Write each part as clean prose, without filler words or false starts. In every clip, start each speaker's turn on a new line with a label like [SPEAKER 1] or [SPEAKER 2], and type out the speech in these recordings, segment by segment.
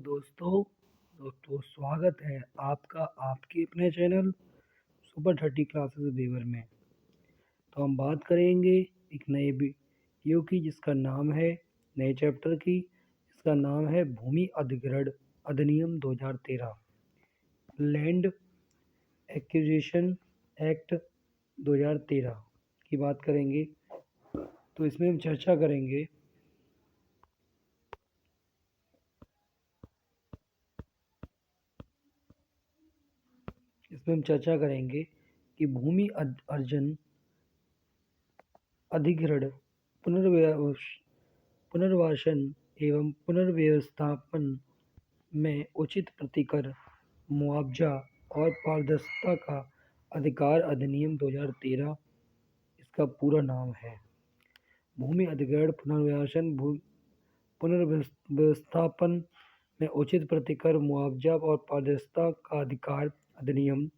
[SPEAKER 1] तो दोस्तों स्वागत है आपका आपके अपने चैनल सुपर 30 क्लासेस वेवर में। तो हम बात करेंगे एक नए वीडियो की जिसका नाम है नए चैप्टर की जिसका नाम है भूमि अधिग्रहण अधिनियम 2013 लैंड एक्विजिशन एक्ट 2013 की बात करेंगे। तो इसमें हम चर्चा करेंगे कि भूमि अर्जन अधिग्रहण पुनर्वासन एवं पुनर्व्यवस्थापन में उचित प्रतिकर मुआवजा और पारदर्शिता का अधिकार अधिनियम 2013 इसका पूरा नाम है। भूमि अधिग्रहण पुनर्वासन पुनर्व्यवस्थापन में उचित प्रतिकर मुआवजा और पारदर्शिता का अधिकार अधिनियम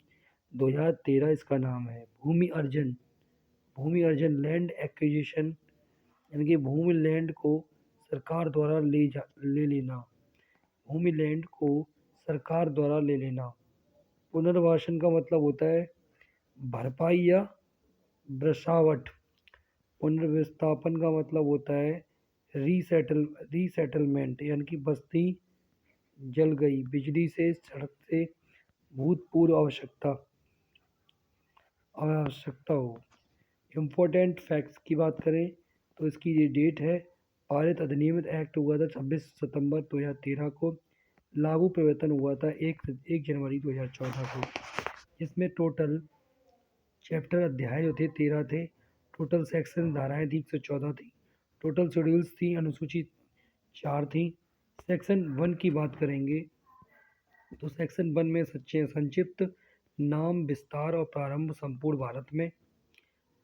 [SPEAKER 1] 2013 इसका नाम है। भूमि अर्जन लैंड एक्विजिशन यानी कि भूमि लैंड को सरकार द्वारा ले लेना। भूमि लैंड को सरकार द्वारा ले लेना। पुनर्वासन का मतलब होता है भरपाई या बसावट। पुनर्विस्थापन का मतलब होता है रीसेटलमेंट यानी कि बस्ती जल गई, बिजली से, सड़क से भूतपूर्व आवश्यकता हो। इम्पोर्टेंट फैक्ट्स की बात करें तो इसकी ये डेट है। पारित अधिनियमित एक्ट हुआ था 26 सितंबर 2013 को। लागू प्रवर्तन हुआ था 1 जनवरी 2014 को। इसमें टोटल चैप्टर अध्याय जो थे 13 थे। टोटल सेक्शन धाराएं थी 114 थी। टोटल शेड्यूल्स थी अनुसूची 4 थी। सेक्शन 1 की बात करेंगे तो सेक्शन 1 में संक्षिप्त नाम, विस्तार और प्रारंभ संपूर्ण भारत में।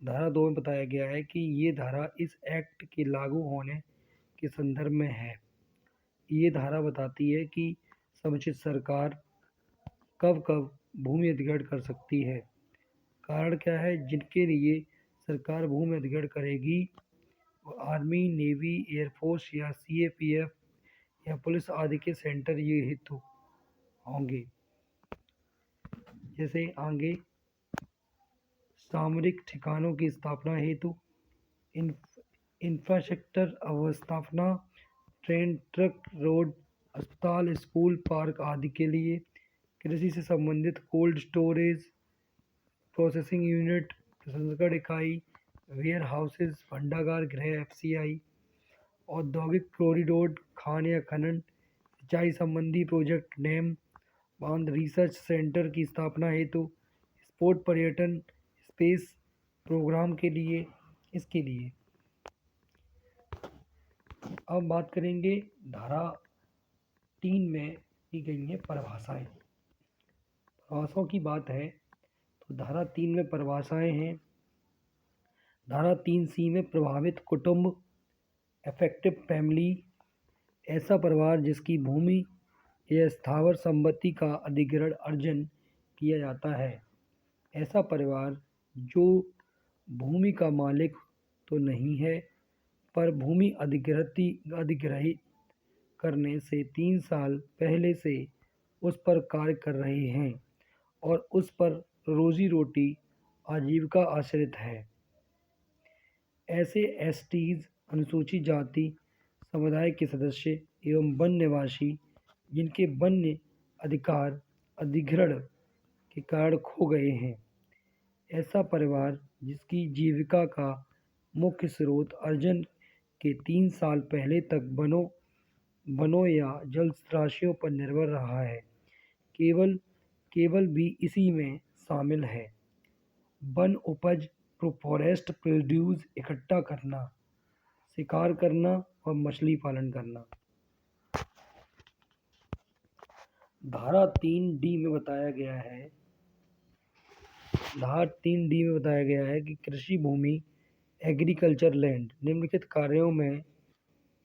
[SPEAKER 1] धारा 2 में बताया गया है कि ये धारा इस एक्ट के लागू होने के संदर्भ में है। ये धारा बताती है कि समुचित सरकार कब कब भूमि अधिग्रहण कर सकती है। कारण क्या है जिनके लिए सरकार भूमि अधिग्रहण करेगी, वो आर्मी, नेवी, एयरफोर्स या सीएपीएफ या पुलिस आदि के सेंटर ये हेतु होंगे। जैसे आगे सामरिक ठिकानों की स्थापना हेतु, इंफ्रास्ट्रक्चर अवस्थापना, ट्रेन, ट्रक, रोड, अस्पताल, स्कूल, पार्क आदि के लिए, कृषि से संबंधित कोल्ड स्टोरेज, प्रोसेसिंग यूनिट, प्रसंस्करण इकाई, वेयर हाउसेज, भंडागार गृह, एफसीआई, औद्योगिक कॉरिडोर, खान या खनन, सिंचाई संबंधी प्रोजेक्ट, डैम, बांध, रिसर्च सेंटर की स्थापना हेतु, स्पोर्ट, पर्यटन, स्पेस प्रोग्राम के लिए, इसके लिए। अब बात करेंगे धारा 3 में दी गई है परिभाषाएं। परिभाषाओं की बात है तो धारा 3 में परिभाषाएं हैं। धारा 3C में प्रभावित कुटुंब, एफेक्टिव फैमिली, ऐसा परिवार जिसकी भूमि या स्थावर संपत्ति का अधिग्रहण अर्जन किया जाता है। ऐसा परिवार जो भूमि का मालिक तो नहीं है पर भूमि अधिग्रहित करने से 3 साल पहले से उस पर कार्य कर रहे हैं और उस पर रोजी रोटी आजीविका आश्रित है। ऐसे एसटीज, अनुसूचित जाति समुदाय के सदस्य एवं वन निवासी जिनके वन्य अधिकार अधिग्रहण के कारण खो गए हैं। ऐसा परिवार जिसकी जीविका का मुख्य स्रोत अर्जन के 3 साल पहले तक वनों या जलराशियों पर निर्भर रहा है, केवल भी इसी में शामिल है। वन उपज, फॉरेस्ट प्रोड्यूस इकट्ठा करना, शिकार करना और मछली पालन करना। धारा 3D में बताया गया है कि कृषि भूमि, एग्रीकल्चर लैंड, निम्नलिखित कार्यों में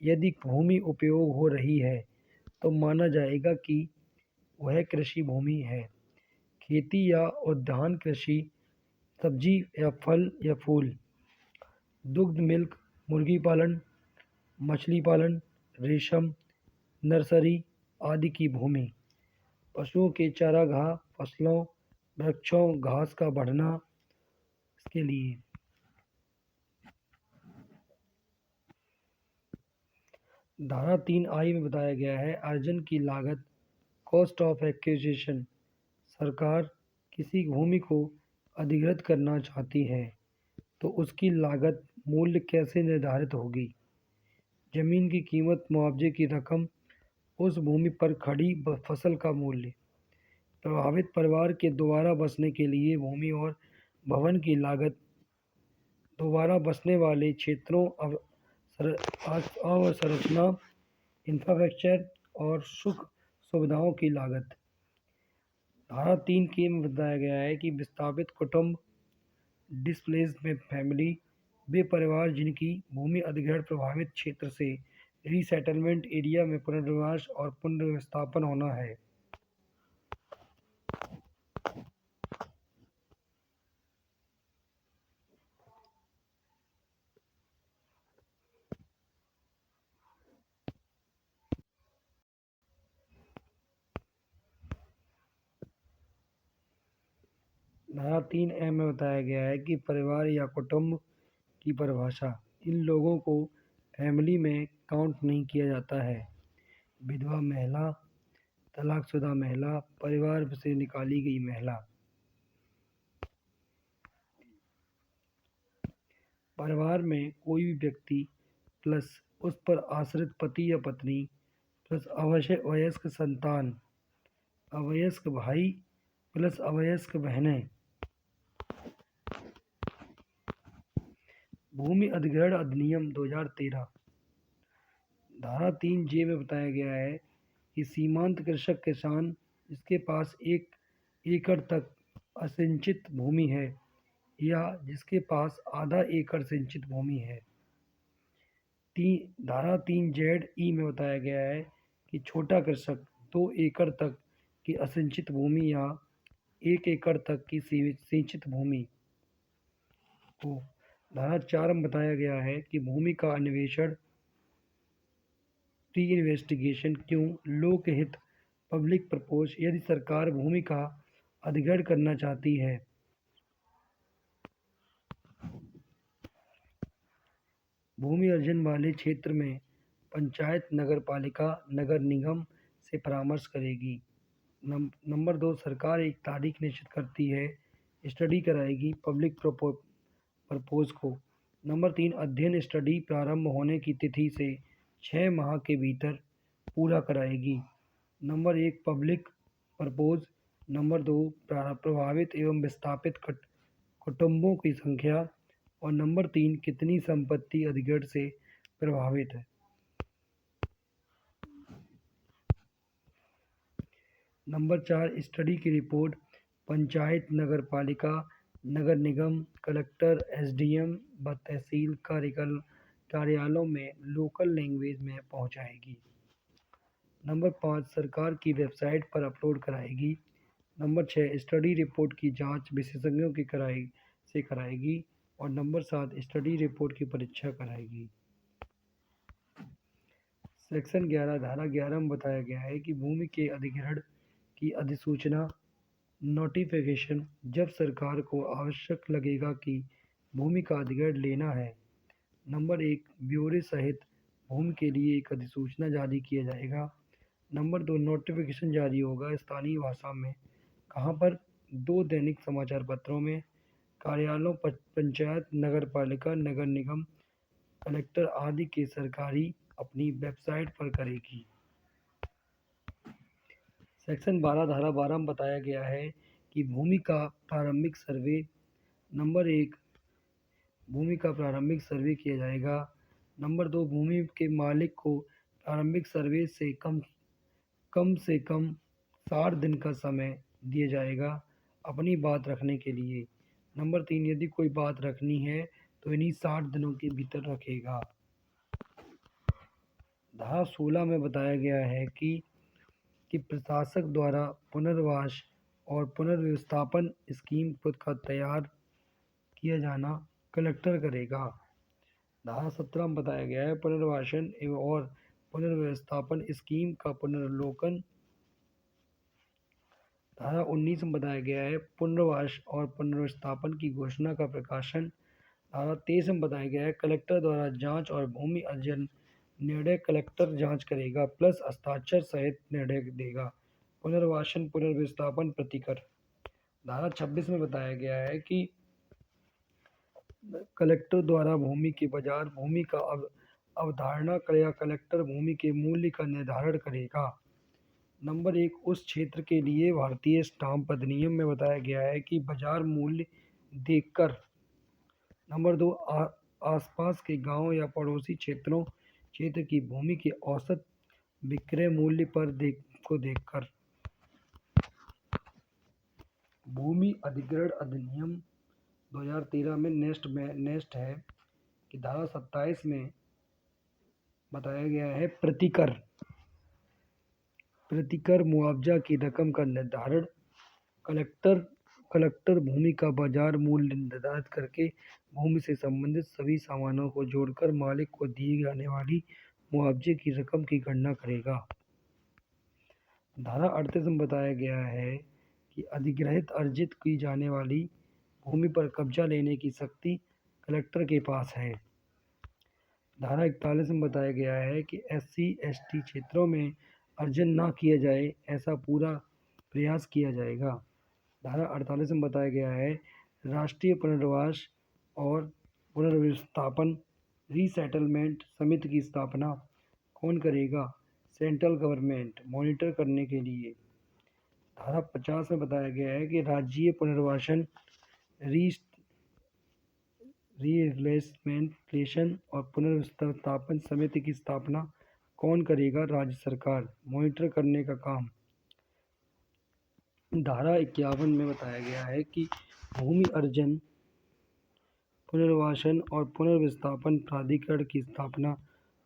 [SPEAKER 1] यदि भूमि उपयोग हो रही है तो माना जाएगा कि वह कृषि भूमि है। खेती या उद्यान कृषि, सब्जी या फल या फूल, दुग्ध, मिल्क, मुर्गी पालन, मछली पालन, रेशम, नर्सरी आदि की भूमि, पशुओं के चारागाह, फसलों, वृक्षों, घास का बढ़ना, इसके लिए। धारा 3I में बताया गया है अर्जन की लागत, कॉस्ट ऑफ एक्विजिशन। सरकार किसी भूमि को अधिग्रहित करना चाहती है तो उसकी लागत मूल्य कैसे निर्धारित होगी। जमीन की कीमत, मुआवजे की रकम, उस भूमि पर खड़ी फसल का मूल्य। प्रभावित परिवार के दोबारा बसने के लिए भूमि और भवन की लागत। दोबारा बसने वाले क्षेत्रों अवसंरचना, इंफ्रास्ट्रक्चर और सुख सुविधाओं की लागत। धारा 3K में बताया गया है कि विस्थापित कुटुंब, डिस्प्लेस्ड फैमिली, वे परिवार जिनकी भूमि अधिग्रहण प्रभावित क्षेत्र से रीसेटलमेंट एरिया में पुनर्वास और पुनर्विस्थापन होना है। धारा 3M में बताया गया है कि परिवार या कुटुंब की परिभाषा। इन लोगों को फैमिली में काउंट नहीं किया जाता है। विधवा महिला, तलाकशुदा महिला, परिवार से निकाली गई महिला। परिवार में कोई भी व्यक्ति प्लस उस पर आश्रित पति या पत्नी प्लस अवयस्क संतान, अवयस्क भाई प्लस अवयस्क बहनें। भूमि अधिग्रहण अधिनियम 2013। धारा 3J में बताया गया है कि सीमांत कृषक किसान जिसके पास 1 एकड़ तक असिंचित भूमि है या जिसके पास आधा एकड़ सिंचित भूमि है। धारा 3ZE में बताया गया है कि छोटा कृषक 2 एकड़ तक की असिंचित भूमि या 1 एकड़ तक की सिंचित भूमि को। धारा 4 में बताया गया है कि भूमि का अन्वेषण, प्री इन्वेस्टिगेशन क्यों, लोकहित, पब्लिक प्रपोज, यदि सरकार भूमि का अधिग्रहण करना चाहती है। भूमि अर्जन वाले क्षेत्र में पंचायत, नगर पालिका, नगर निगम से परामर्श करेगी। नंबर 2, सरकार एक तारीख निश्चित करती है, स्टडी कराएगी पब्लिक प्रपोज को। नंबर 3, अध्ययन स्टडी प्रारंभ होने की तिथि से 6 माह के भीतर पूरा कराएगी। Number 1, public propose. नंबर 2, प्रभावित एवं विस्थापित कुटुंबों की संख्या। और नंबर 3, कितनी संपत्ति अधिग्रहण से प्रभावित है। नंबर 4, स्टडी की रिपोर्ट पंचायत, नगर पालिका, नगर निगम, कलेक्टर, SDM व तहसील कार्यालयों में लोकल लैंग्वेज में पहुंचाएगी। नंबर 5, सरकार की वेबसाइट पर अपलोड कराएगी। नंबर 6, स्टडी रिपोर्ट की जांच विशेषज्ञों की कराएगी। और नंबर 7, स्टडी रिपोर्ट की परीक्षा कराएगी। सेक्शन 11, धारा 11 में बताया गया है कि भूमि के अधिग्रहण की अधिसूचना, नोटिफिकेशन, जब सरकार को आवश्यक लगेगा कि भूमि का अधिग्रहण लेना है। नंबर 1, ब्यौरे सहित भूमि के लिए एक अधिसूचना जारी किया जाएगा। नंबर 2, नोटिफिकेशन जारी होगा स्थानीय भाषा में। कहाँ पर? 2 दैनिक समाचार पत्रों में, कार्यालयों, पंचायत, नगर पालिका, नगर निगम, कलेक्टर आदि के सरकारी अपनी वेबसाइट पर करेगी। सेक्शन 12, धारा 12 में बताया गया है कि भूमि का प्रारंभिक सर्वे। नंबर 1, भूमि का प्रारंभिक सर्वे किया जाएगा। नंबर 2, भूमि के मालिक को प्रारंभिक सर्वे से कम से कम 60 दिन का समय दिया जाएगा अपनी बात रखने के लिए। नंबर 3, यदि कोई बात रखनी है तो इन्हीं 60 दिनों के भीतर रखेगा। धारा 16 में बताया गया है कि प्रशासक द्वारा पुनर्वास और पुनर्विस्थापन स्कीम का तैयार किया जाना कलेक्टर करेगा। धारा 17 में बताया गया है पुनर्वासन और पुनर्व्यवस्थापन स्कीम का पुनर्लोकन। धारा 19 में बताया गया है पुनर्वास और पुनर्व्यवस्थापन की घोषणा का प्रकाशन। धारा 23 में बताया गया है कलेक्टर द्वारा जांच और भूमि अर्जन निर्णय कलेक्टर जांच करेगा प्लस हस्ताक्षर सहित निर्णय देगा। पुनर्वासन पुनर्विस्थापन प्रतिकर। धारा 26 में बताया गया है कि कलेक्टर द्वारा भूमि के बाजार भूमि का अवधारणा करेगा कलेक्टर भूमि के मूल्य का निर्धारण करेगा। नंबर 1 उस क्षेत्र के लिए भारतीय स्टाम्प अधिनियम में बताया गया है कि बाजार मूल्य देखकर। नंबर 2 आसपास के गांव या पड़ोसी क्षेत्र की भूमि के औसत विक्रय मूल्य पर देखकर। भूमि अधिग्रहण अधिनियम 2013 में नेक्स्ट है कि धारा 27 में बताया गया है प्रतिकर मुआवजा की रकम का निर्धारण। कलेक्टर भूमि का बाजार मूल्य निर्धारित करके भूमि से संबंधित सभी सामानों को जोड़कर मालिक को दी जाने वाली मुआवजे की रकम की गणना करेगा। धारा 38 में बताया गया है कि अधिग्रहित अर्जित की जाने वाली भूमि पर कब्जा लेने की शक्ति कलेक्टर के पास है। धारा 41 में बताया गया है कि SC/ST क्षेत्रों में अर्जन ना किया जाए ऐसा पूरा प्रयास किया जाएगा। धारा 48 में बताया गया है राष्ट्रीय पुनर्वास और पुनर्विस्थापन रीसेटलमेंट समिति की स्थापना कौन करेगा? सेंट्रल गवर्नमेंट मॉनिटर करने के लिए। धारा 50 में बताया गया है कि राज्य पुनर्वासन रीइस्टेब्लिशमेंट और पुनर्स्थापन समिति की स्थापना कौन करेगा? राज्य सरकार मॉनिटर करने का काम। धारा 51 में बताया गया है कि भूमि अर्जन पुनर्वासन और पुनर्विस्थापन प्राधिकरण की स्थापना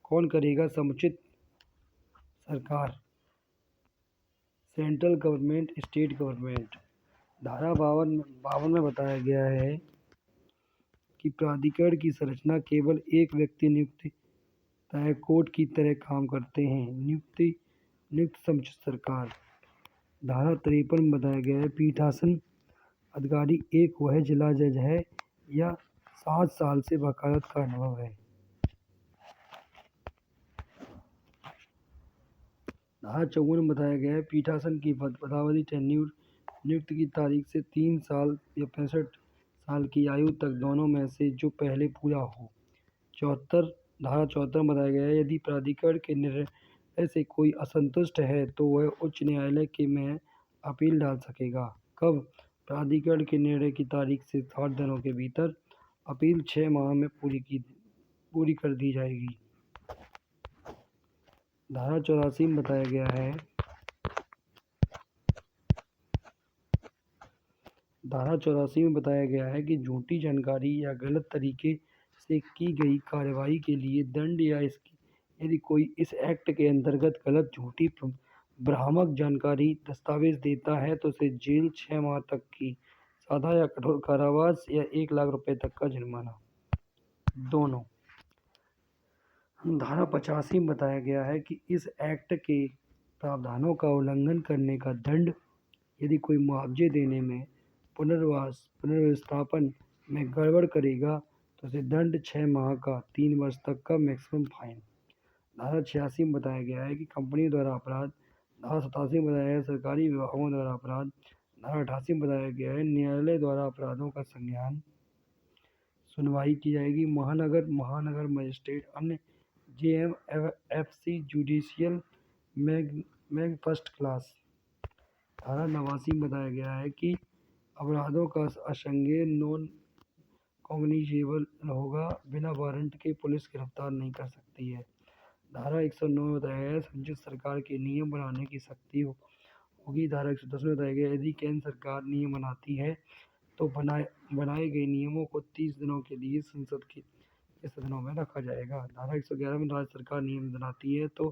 [SPEAKER 1] कौन करेगा? समुचित सरकार सेंट्रल गवर्नमेंट स्टेट गवर्नमेंट। धारा 52 में बताया गया है कि प्राधिकरण की संरचना केवल एक व्यक्ति नियुक्त कोर्ट की तरह काम करते हैं। नियुक्त समुचित सरकार। धारा 53 में बताया गया है पीठासन अधिकारी एक वह जिला जज है या 7 साल से वकालत का अनुभव है। धारा 54 में बताया गया है पीठासन की पदावधि टेन्यूर नियुक्ति की तारीख से 3 साल या 65 साल की आयु तक दोनों में से जो पहले पूरा हो। धारा 74 में बताया गया है यदि प्राधिकरण के निर्णय से कोई असंतुष्ट है तो वह उच्च न्यायालय में अपील डाल सकेगा। कब? प्राधिकरण के निर्णय की तारीख से 60 दिनों के भीतर अपील 6 माह में पूरी कर दी जाएगी। धारा 84 में बताया गया है कि झूठी जानकारी या गलत तरीके से की गई कार्रवाई के लिए दंड या यदि कोई इस एक्ट के अंतर्गत गलत झूठी भ्रामक जानकारी दस्तावेज देता है तो उसे जेल 6 माह तक की सजा या कठोर कारावास या 1 लाख रुपए तक का जुर्माना दोनों। धारा 85 में बताया गया है कि इस एक्ट के प्रावधानों का उल्लंघन करने का दंड यदि कोई मुआवजे देने में पुनर्विस्थापन में गड़बड़ करेगा तो उसे दंड 6 माह का 3 वर्ष तक का मैक्सिमम फाइन। धारा 86 में बताया गया है कि कंपनी द्वारा अपराध। धारा 87 में बताया गया है सरकारी विभागों द्वारा अपराध। धारा 88 में बताया गया है न्यायालय द्वारा अपराधों का संज्ञान सुनवाई की जाएगी। महानगर मजिस्ट्रेट अन्य JMFC judicial mag first class. धारा 89 में बताया गया है कि अपराधों का असंज्ञेय नॉन कॉग्निजेबल होगा बिना वारंट के पुलिस गिरफ्तार नहीं कर सकती है। धारा 109 में बताया गया है समुचित सरकार के नियम बनाने की शक्ति होगी। धारा 110 में बताया गया यदि केंद्र सरकार नियम बनाती है तो बनाए गए नियमों को 30 दिनों के लिए संसद के सदनों में रखा जाएगा। धारा 111 में राज्य सरकार नियम बनाती है तो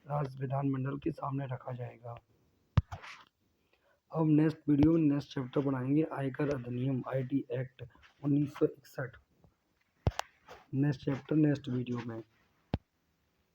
[SPEAKER 1] राज्य विधानमंडल के सामने रखा जाएगा। अब नेक्स्ट वीडियो में नेक्स्ट चैप्टर पढ़ाएंगे आयकर अधिनियम IT act 1961। Next chapter next video में।